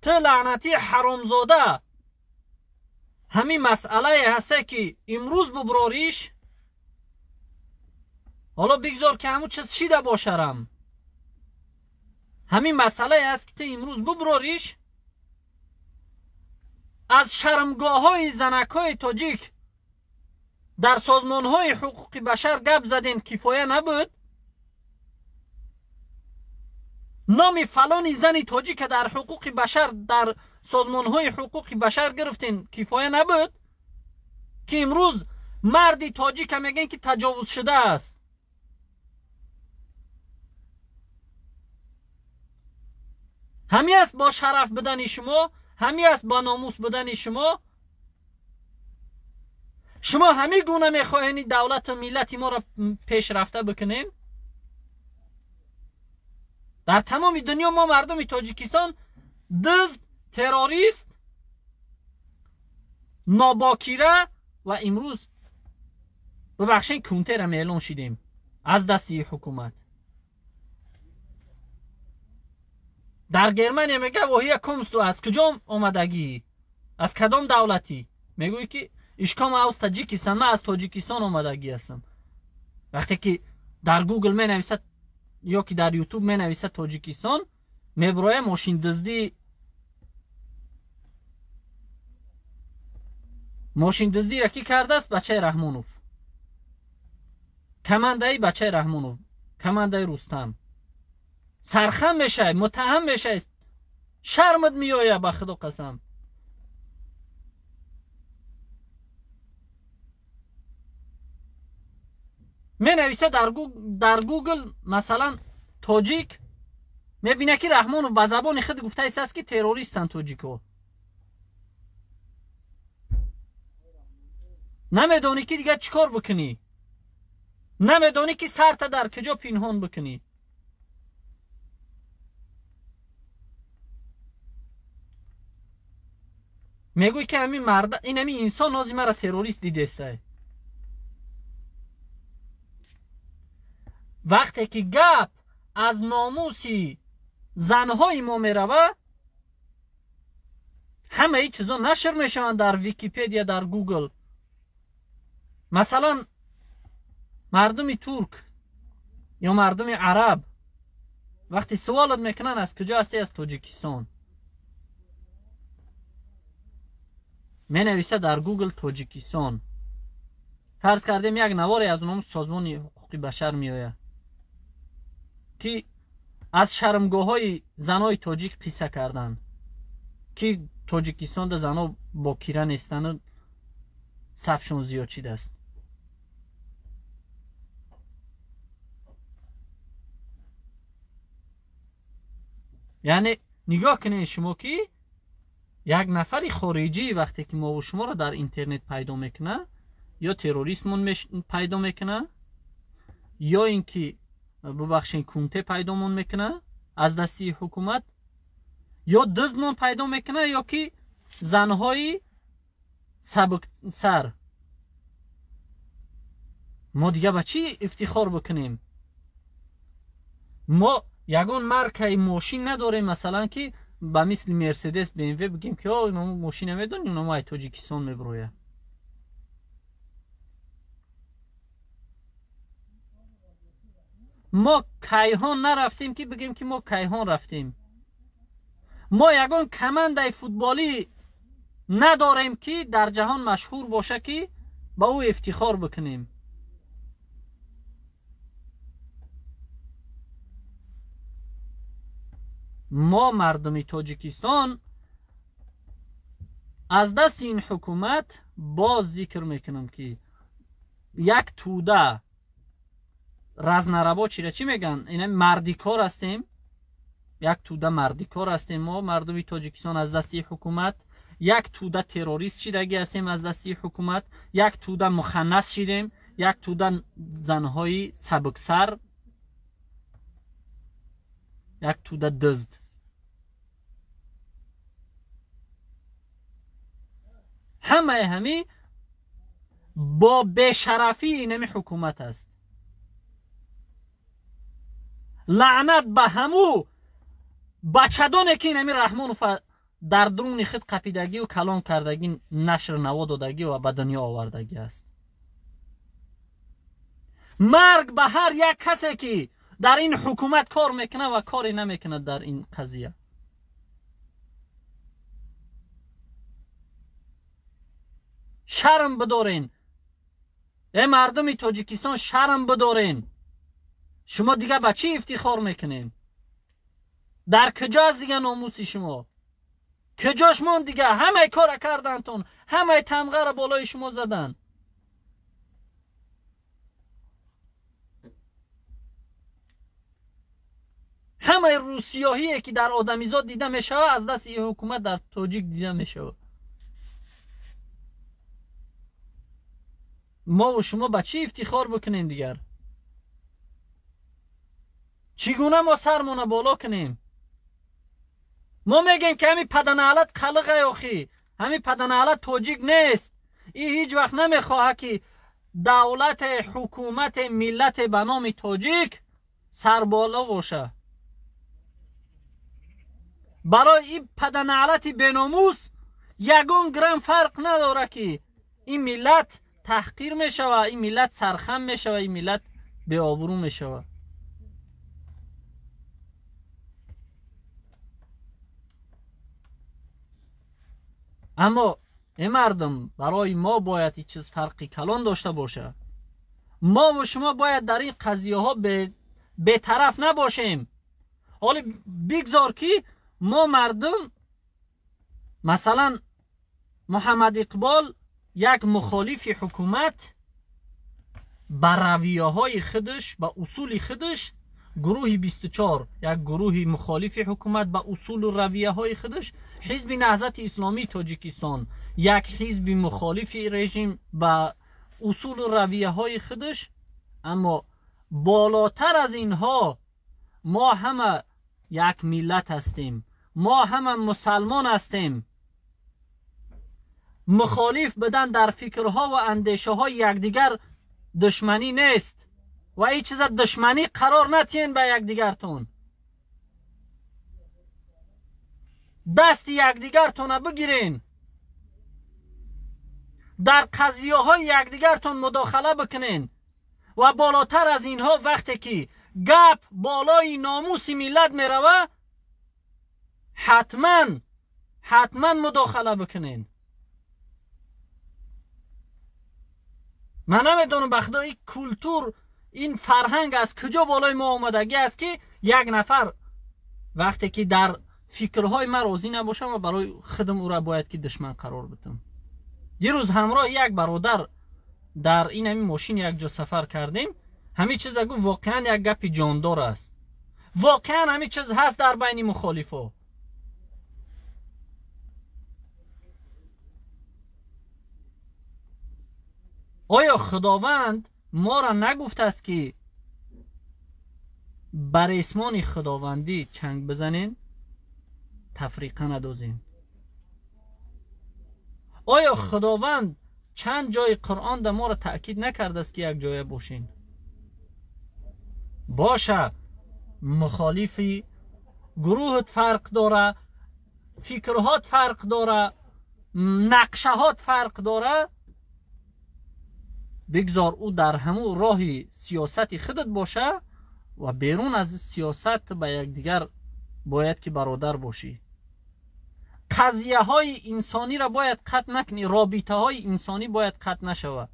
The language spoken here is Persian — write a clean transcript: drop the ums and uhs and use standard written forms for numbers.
تو لعنتی حرامزاده همین مسئله هسته که امروز ببراریش، حالا بگذار که همون چیز شیده باشرم، همین مسئله هست که تو امروز ببراریش، از شرمگاه های زنک های تاجیک در سازمان های حقوق بشر گپ زدین کفایه نبود، نام فلانی زنی تاجیک در حقوق بشر در سازمان های حقوق بشر گرفتین کفایه نبود، که امروز مردی تاجیک میگن که تجاوز شده است. همی است با شرف بدن شما، همی است با ناموس بدن شما. شما همی گونه میخواهین دولت و ملت ما را پیش رفته بکنین. در تمام دنیا ما مردم تاجیکستان دزد، تروریست، ناباکیره و امروز ببخشین کونته را اعلان شدیم از دستی حکومت. در گرمنیا میگه وحیه کمستو از کجا آمدگی؟ از کدام دولتی؟ میگوی که اشکام از تاجیکستان، من از تاجیکستان آمدگی هستم. وقتی که در گوگل می نویسد یا که در یوتیوب می نویسد تاجیکستان، میبرای ماشین دزدی، ماشین دزدی را کی کرده است؟ بچه رحمانوف، کمانده بچه رحمانوف، کمانده رستم. سرخم میشه، متهم میشه، شرمت میآید به خدا قسم. می نویسه در گوگل مثلا تاجیک، می بینه که رحمانوف به زبان خود گفته است که تروریستن تاجیکو. نمیدونی که دیگه چیکار بکنی، نمیدونی که سرت در کجا پنهان بکنی. میگوی که همین مرد، این همین انسان نازی مرا تروریست دیده است. وقتی که گپ از ناموسی زنهای ما میروه، همه ای چیزا نشر میشوند در ویکیپدیا، در گوگل. مثلا مردم ترک یا مردم عرب وقتی سوالت میکنن از کجا هستی؟ از تاجیکستان. می نویسه در گوگل تاجیکستان. فرض کردیم یک نواری از اونم سازمان حقوق بشر می آید که از شرمگاه های زنای تاجیک قصه کردن که تاجیکستان ده زنا باکیره نیستن و صفشون زیاد چیده است. یعنی نگاه کنین شما که یک نفر خارجی وقتی که ما و شما را در اینترنت پیدا میکنه، یا تروریستمون پیدا میکنه، یا اینکه ببخشین کونته پیدامون میکنه از دستی حکومت، یا دزدمون پیدا میکنه، یا که زنهای سبک سر. ما دیگه به چی افتخار بکنیم؟ ما یگان مارکه ماشین نداریم مثلا که با مثل مرسدس BMW بگیم که اینو ماشین نمیدونیم، اینو ما تاجیکستان میبرویه. ما کیهان نرفتیم که بگیم که ما کیهان رفتیم. ما یگان کمانده فوتبالی نداریم که در جهان مشهور باشه که با او افتخار بکنیم. ما مردم تاجیکستان از دست این حکومت باز ذکر میکنم که یک توده رزنربا چی میگن؟ این مردی کار هستیم، یک توده مردی کار هستیم. ما مردم تاجیکستان از دست حکومت یک توده تروریست شدگی هستیم از دست حکومت، یک توده مخنث شدیم، یک توده زنهای سبکسر، یک توده دزد. همه با بشرفی اینمی حکومت است. لعنت به همو بچدانه که اینمی رحمانوف در درون خود قپیدگی و کلان کردگی نشر نوا دادگی و به دنیا آوردگی است. مرگ به هر یک کسی که در این حکومت کار میکنه و کاری نمیکنه در این قضیه. شرم بدارین. ای مردم تاجیکستان شرم بدارین. شما دیگه به چی افتخار میکنین؟ در کجاست دیگه ناموس شما؟ کجاش مون دیگه؟ همه کار کردنتون، همه تمغه را بالای شما زدن. همه روسیاهی که در آدمیزاد دیده میشه از دست این حکومت در تاجیک دیده میشه. ما و شما به چی افتخار بکنیم دیگر؟ چگونه ما سرمون بالا کنیم؟ ما میگیم که همین پدنالت قلقه آخی، همین پدنالت تاجیک نیست. این هیچ وقت نمیخواه که دولت حکومت ملت به نام تاجیک سربالا باشه. برای این پدنالت بیناموس یگون گرم فرق نداره که این ملت تحقیر میشه و این ملت سرخم میشه و این ملت به آبرو میشه. اما این مردم برای ما باید این چیز فرقی کلان داشته باشه. ما و شما باید در این قضیه ها به طرف نباشیم. حالا بگذار که ما مردم مثلا محمد اقبال یک مخالف حکومت بر رویه های خودش به اصول خودش، گروه 24 یک گروه مخالف حکومت به اصول و رویه های خودش، حزب نهضت اسلامی تاجیکستان یک حزب مخالف رژیم به اصول و رویه های خودش. اما بالاتر از اینها ما همه یک ملت هستیم، ما همه مسلمان هستیم. مخالف بدن در فکرها و اندیشه های یکدیگر دشمنی نیست و این چیز دشمنی قرار نتین به یکدیگرتون. دست یکدیگرتون بگیرین، در قضیه های یکدیگرتون مداخله بکنین و بالاتر از اینها وقتی که گپ بالای ناموس ملت میروه حتما مداخله بکنین. من نمیدونم بخدا این کلتور، این فرهنگ از کجا بالای ما آمدگی است که یک نفر وقتی که در فکرهای من راضی نباشم و برای خودم او را باید که دشمن قرار بدم. یه روز همراه یک برادر در این همین ماشین یک جا سفر کردیم. همین چیز اگه واقعا یک گپ جاندار است، واقعا همین چیز هست در بین مخالفا. آیا خداوند ما را نگفته است که بر اسمان خداوندی چنگ بزنین، تفریقه ندازین؟ آیا خداوند چند جای قرآن در ما را تأکید نکرده است که یک جای باشین؟ باشه مخالفی گروهت فرق داره، فکرهات فرق داره، نقشهات فرق داره، بگذار او در همون راهی سیاست خودت باشه و بیرون از سیاست به یک دیگر باید که برادر باشی. قضیه های انسانی را باید قطع نکنی، رابطه های انسانی باید قطع نشوه.